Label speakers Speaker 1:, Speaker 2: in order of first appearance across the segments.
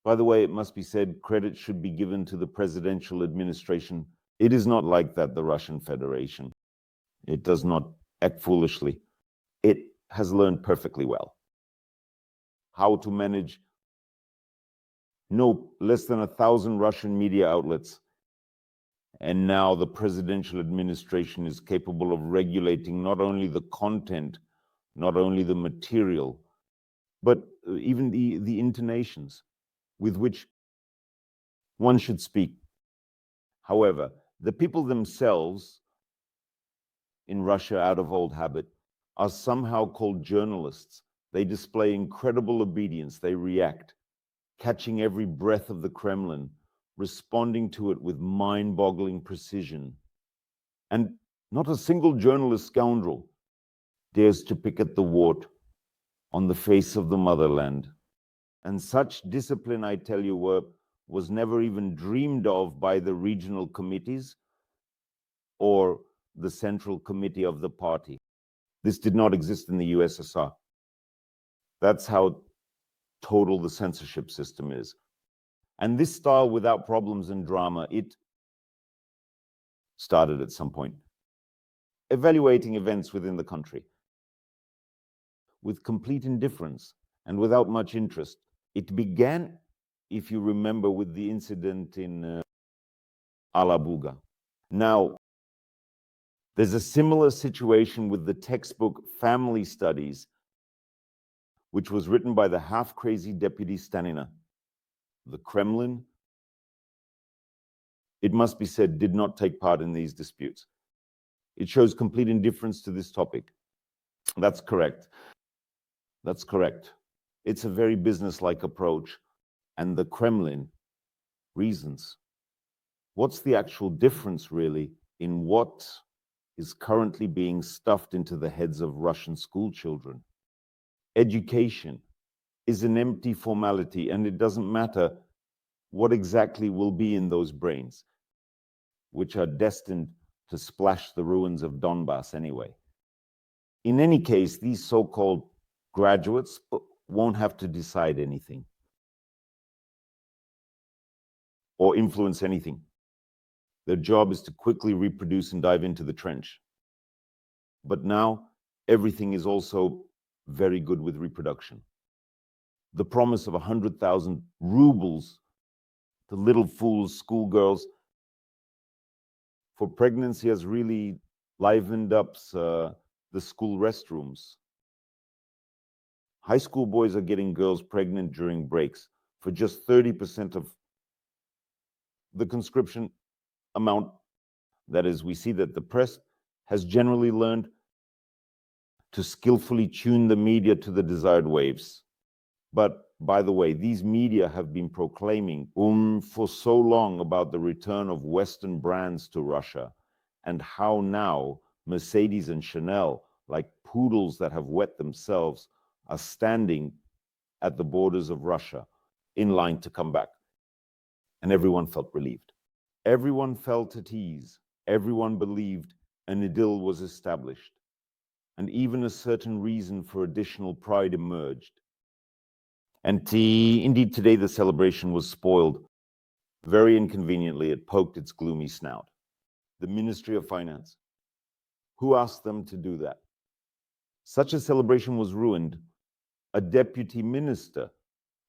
Speaker 1: By the way, it must be said, credit should be given to the presidential administration. It is not like that, the Russian Federation. It does not act foolishly. It has learned perfectly well how to manage no less than 1,000 Russian media outlets. And now the presidential administration is capable of regulating not only the content, not only the material, but even the intonations with which one should speak. However, the people themselves in Russia, out of old habit, are somehow called journalists. They display incredible obedience. They react, catching every breath of the Kremlin, responding to it with mind-boggling precision. And not a single journalist scoundrel dares to pick at the wart on the face of the motherland. And such discipline, I tell you, was never even dreamed of by the regional committees or the central committee of the party. This did not exist in the USSR. That's how total the censorship system is. And this style, without problems and drama, it started at some point. Evaluating events within the country with complete indifference and without much interest. It began, if you remember, with the incident in Alabuga. Now, there's a similar situation with the textbook Family Studies, which was written by the half-crazy deputy Stanina. The Kremlin, it must be said, did not take part in these disputes. It shows complete indifference to this topic. That's correct. That's correct. It's a very business-like approach, and the Kremlin reasons. What's the actual difference, really, in what is currently being stuffed into the heads of Russian school children? Education is an empty formality, and it doesn't matter what exactly will be in those brains, which are destined to splash the ruins of Donbass anyway. In any case, these so-called graduates won't have to decide anything or influence anything. Their job is to quickly reproduce and dive into the trench. But now, everything is also very good with reproduction. The promise of 100,000 rubles to little fools, schoolgirls, for pregnancy has really livened up the school restrooms. High school boys are getting girls pregnant during breaks for just 30% of the conscription amount. That is, we see that the press has generally learned to skillfully tune the media to the desired waves. But by the way, these media have been proclaiming for so long about the return of Western brands to Russia, and how now Mercedes and Chanel, like poodles that have wet themselves, are standing at the borders of Russia in line to come back. And everyone felt relieved. Everyone felt at ease. Everyone believed an idyll was established. And even a certain reason for additional pride emerged. And indeed, today the celebration was spoiled. Very inconveniently, it poked its gloomy snout. The Ministry of Finance. Who asked them to do that? Such a celebration was ruined. A deputy minister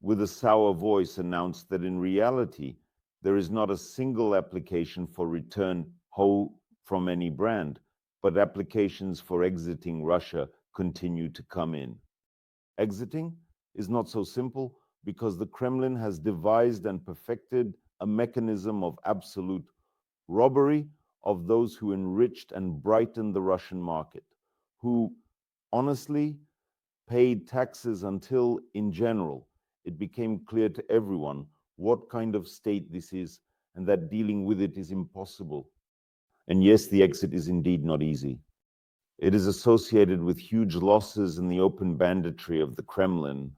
Speaker 1: with a sour voice announced that in reality, there is not a single application for return from any brand, but applications for exiting Russia continue to come in. Exiting is not so simple because the Kremlin has devised and perfected a mechanism of absolute robbery of those who enriched and brightened the Russian market, who honestly paid taxes until, in general, it became clear to everyone what kind of state this is and that dealing with it is impossible. And yes, the exit is indeed not easy. It is associated with huge losses in the open banditry of the Kremlin,